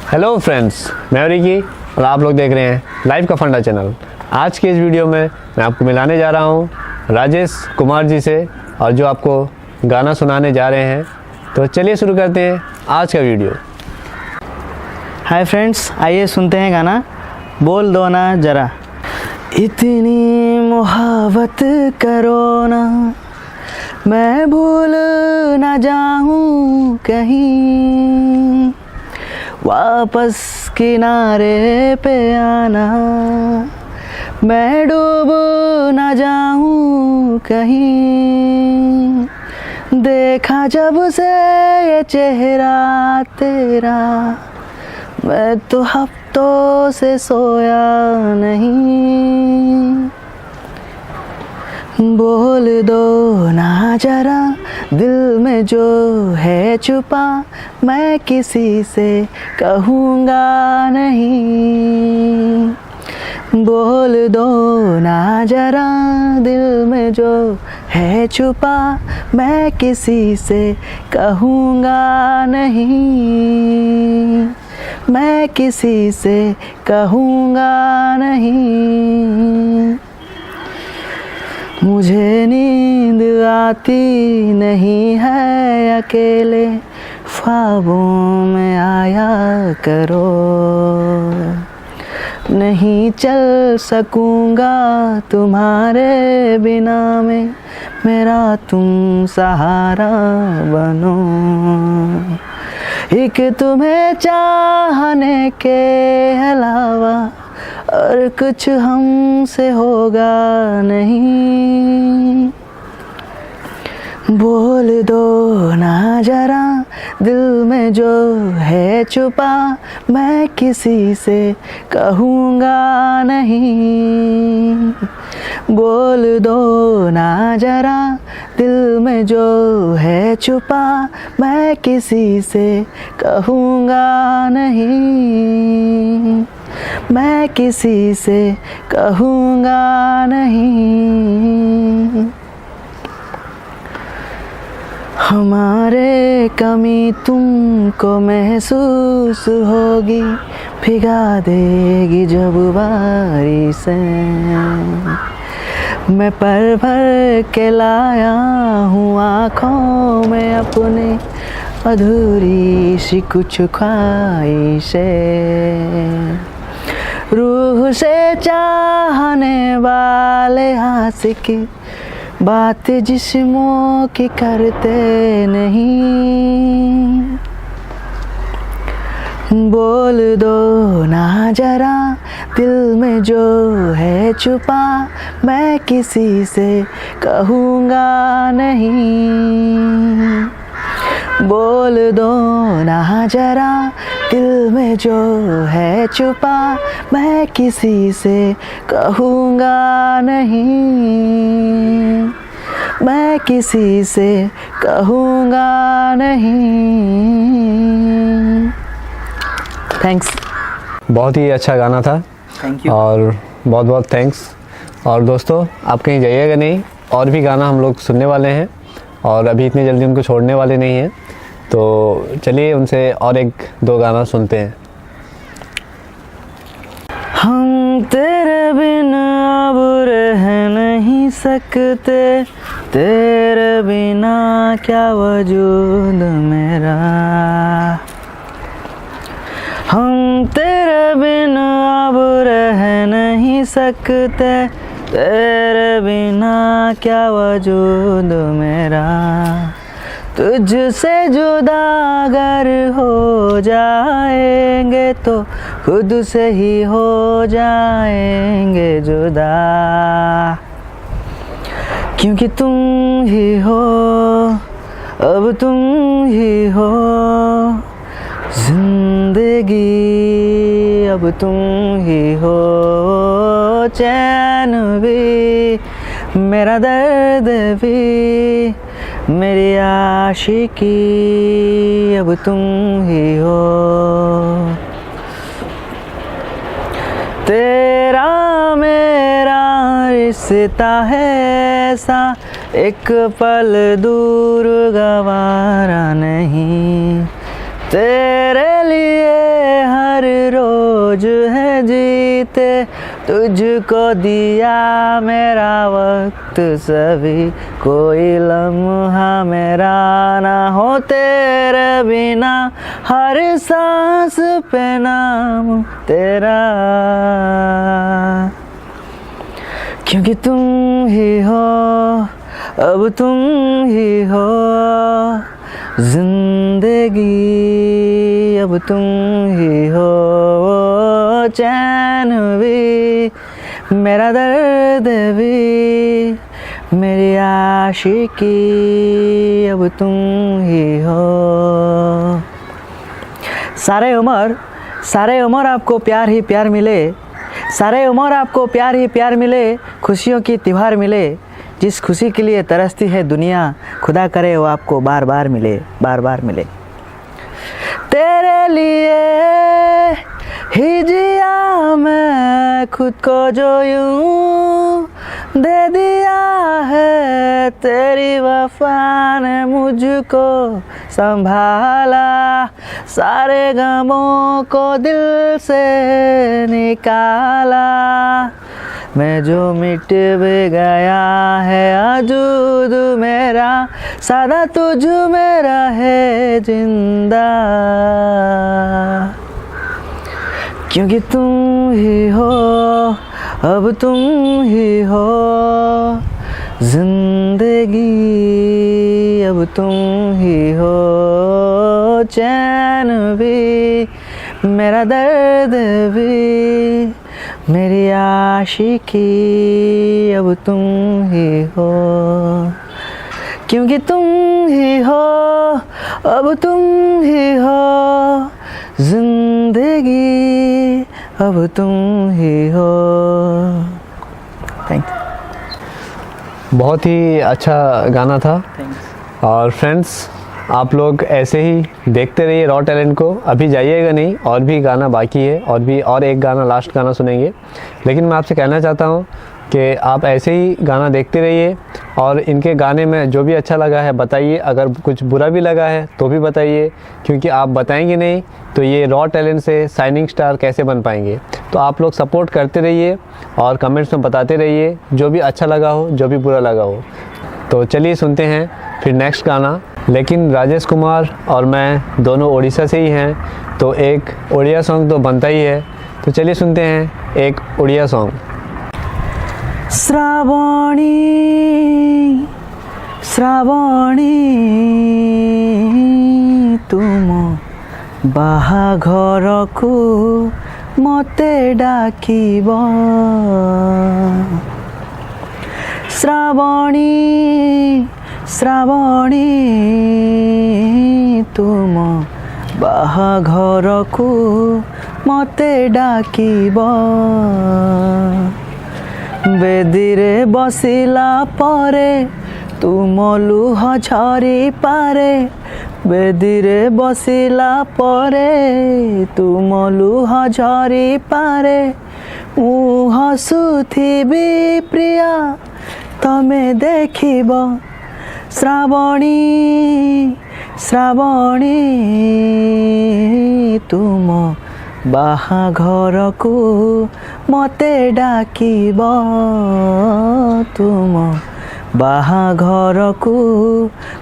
Hello friends, मैं Ricky और आप लोग देख रहे हैं लाइव का फंडा चैनल। आज के इस वीडियो में मैं आपको मिलाने जा रहा हूं राजेश कुमार जी से, और जो आपको गाना सुनाने जा रहे हैं। तो चलिए शुरू करते हैं आज का वीडियो। हाय फ्रेंड्स, आइए सुनते हैं गाना बोल दो ना जरा। इतनी मोहब्बत करो ना, मैं भूल ना जाऊं कहीं, वापस किनारे पे आना, मैं डूब ना जाऊं कहीं। देखा जब से ये चेहरा तेरा, मैं तो हफ्तों से सोया नहीं। बोल दो ना जरा दिल में जो है छुपा, मैं किसी से कहूँगा नहीं। बोल दो ना जरा दिल में जो है छुपा, मैं किसी से कहूँगा नहीं, मैं किसी से कहूँगा नहीं। मुझे नींद आती नहीं है, अकेले ख्वाबों में आया करो। नहीं चल सकूँगा तुम्हारे बिना में, मेरा तुम सहारा बनो। एक तुम्हें चाहने के अलावा और कुछ हमसे होगा नहीं। बोल दो ना जरा दिल में जो है छुपा, मैं किसी से कहूँगा नहीं। बोल दो ना जरा दिल में जो है छुपा, मैं किसी से कहूँगा नहीं, मैं किसी से कहूँगा नहीं। हमारे कमी तुमको महसूस होगी, भिगा देगी जब बारिश से। मैं पल भर के लाया हूँ आँखों में अपने, अधूरी सी कुछ ख्वाहिशें। रूह से चाहने वाले आशिक बात जिस्मों की करते नहीं। बोल दो ना जरा दिल में जो है छुपा, मैं किसी से कहूँगा नहीं। बोल दो ना जरा दिल में जो है छुपा, मैं किसी से कहूँगा नहीं, मैं किसी से कहूँगा नहीं। थैंक्स। बहुत ही अच्छा गाना था। Thank you. और बहुत बहुत थैंक्स। और दोस्तों, आप कहीं जाइएगा नहीं, और भी गाना हम लोग सुनने वाले हैं, और अभी इतनी जल्दी उनको छोड़ने वाले नहीं हैं। तो चलिए उनसे और एक दो गाना सुनते हैं। हम तेरे बिन अब रह नहीं सकते, तेरे बिना क्या वजूद मेरा। हम तेरे बिन अब रह नहीं सकते, तेरे बिना क्या वजूद मेरा। तुझसे जुदा अगर हो जाएंगे तो खुद से ही हो जाएंगे जुदा। क्योंकि तुम ही हो, अब तुम ही हो जिंदगी, अब तुम ही हो चैन भी, मेरा दर्द भी, मेरी आशिकी, अब तुम ही हो। तेरा मेरा रिश्ता है ऐसा, एक पल दूर गवारा नहीं। तेरे लिए रोज है जीते, तुझको दिया मेरा वक्त सभी, कोई लम्हा मेरा ना हो तेरे बिना, हर सांस पे नाम तेरा, क्योंकि तुम ही हो, अब तुम ही हो जिंदगी, अब तुम ही हो चैन भी, मेरा दर्द भी, मेरी आशिकी, अब तुम ही हो। सारे उम्र आपको प्यार ही प्यार मिले, सारे उम्र आपको प्यार ही प्यार मिले, खुशियों की त्योहार मिले, जिस खुशी के लिए तरसती है दुनिया, खुदा करे वो आपको बार बार मिले, बार बार मिले। तेरे लिए ही जिया मैं खुद को जो यूं दे दिया है, तेरी वफा ने मुझको संभाला, सारे गमों को दिल से निकाला, मैं जो मिट भी गया है वजूद मेरा, सदा तुझ में रहे जिंदा, क्योंकि तुम ही हो, अब तुम ही हो जिंदगी, अब तुम ही हो चैन भी, मेरा दर्द भी, मेरी आशिकी, अब तुम ही हो, क्योंकि तुम ही हो, अब तुम ही हो जिंदगी, अब तुम ही हो। Thank you. बहुत ही अच्छा गाना था। और फ्रेंड्स, आप लोग ऐसे ही देखते रहिए रॉ टैलेंट को, अभी जाइएगा नहीं, और भी गाना बाकी है, और एक गाना, लास्ट गाना सुनेंगे। लेकिन मैं आपसे कहना चाहता हूँ कि आप ऐसे ही गाना देखते रहिए, और इनके गाने में जो भी अच्छा लगा है बताइए, अगर कुछ बुरा भी लगा है तो भी बताइए, क्योंकि आप बताएंगे नहीं तो ये रॉ टैलेंट से शाइनिंग स्टार कैसे बन पाएंगे। तो आप लोग सपोर्ट करते रहिए और कमेंट्स में बताते रहिए, जो भी अच्छा लगा हो, जो भी बुरा लगा हो। तो चलिए सुनते हैं फिर नेक्स्ट गाना। लेकिन राजेश कुमार और मैं दोनों उड़ीसा से ही हैं, तो एक उड़िया सॉन्ग तो बनता ही है। तो चलिए सुनते हैं एक उड़िया सॉन्ग। श्रावणी श्रावणी तुम बाहाघर को मते डाकिब, श्रावणी श्रावणी तुम बाहाघर को मते डाकिब, बेदीरे बसिला परे तुम लुह झरी पारे, बेदीरे बसिला परे तुम लुह झरी पारे, मु हसुथिबी प्रिया तमे देखिब, श्रावणी श्रावणी तुम बाहाघर को मते डाकिब, तुम बाहाघर को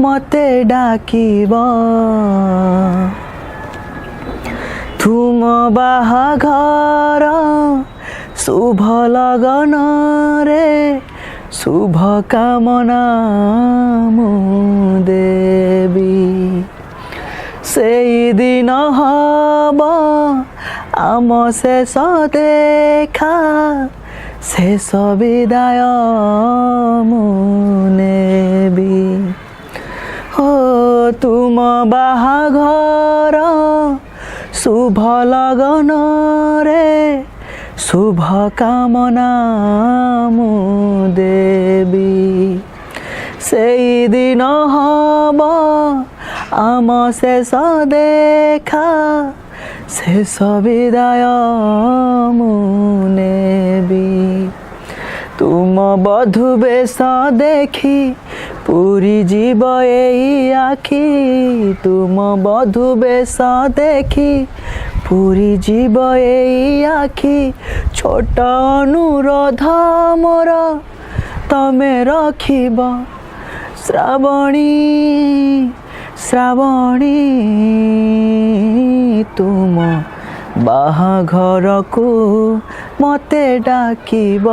मते डाकिब, तुम बाहाघर शुभ लगन रे शुभ कामना मु देवी, सेई दिन हब आम शेष देखा, शेष विदाय मु नेबी, हो तुम बाहाघर शुभ लगन रे शुभ कामना मु देवी, सेई दिन हब आम शेष देखा, शेष विदाय मु नेबी, तुम बधू बेश देखी पूरी जीव एई आखि तुम बधू बेश देखी पूरी जीव एई आखि छोट अनुरोध मोर तमे रखिब श्रावणी श्रावणी तुम बाहाघर को मते डाकिब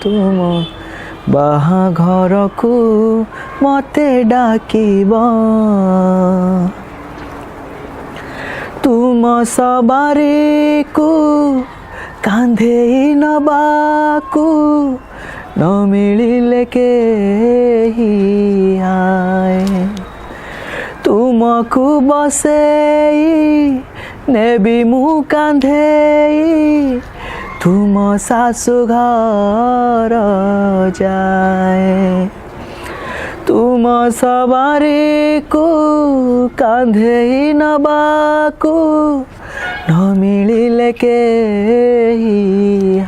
तुम बाहाघर को मते डाकिब तुम सवारी को कांधे नबाकू न मिलिले केही आए तुमको बसेई नेबी मु कांधेई तुम सासु घर जाए तुम सवारी को कांधे नबाकू न मिलिले केही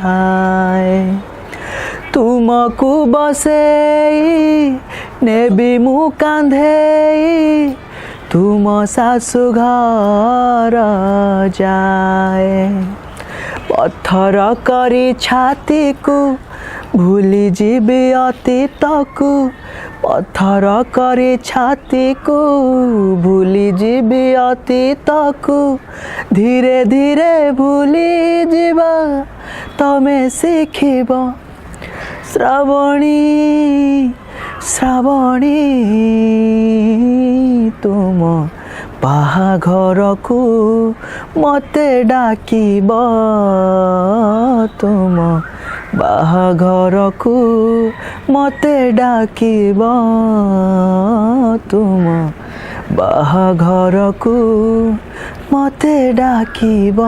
हाय तुमको बसेई नेबी मु कांधेई तुम सासु घर जाए पत्थर करी छाती को भूली जीवी अतीत को पत्थर करी छाती को भूली जीवी अतीत को धीरे धीरे भूली जीवा तमे शिखिब श्रावणी श्रावणी तुम बाहाघर को मते डाकिब तुम बाहाघर को मते डाकिब तुम बाहाघर को मते डाकिब।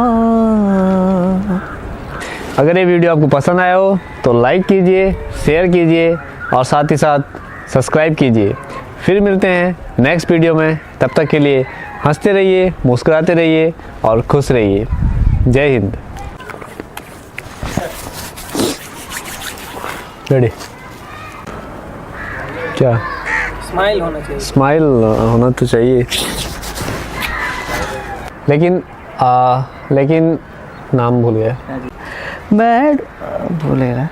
अगर ये वीडियो आपको पसंद आया हो तो लाइक कीजिए, शेयर कीजिए और साथ ही साथ सब्सक्राइब कीजिए। फिर मिलते हैं नेक्स्ट वीडियो में, तब तक के लिए हंसते रहिए, मुस्कुराते रहिए और खुश रहिए। जय हिंद। रेडी? क्या स्माइल होना चाहिए? स्माइल होना तो चाहिए, लेकिन नाम भूल गया मैं भूलेगा।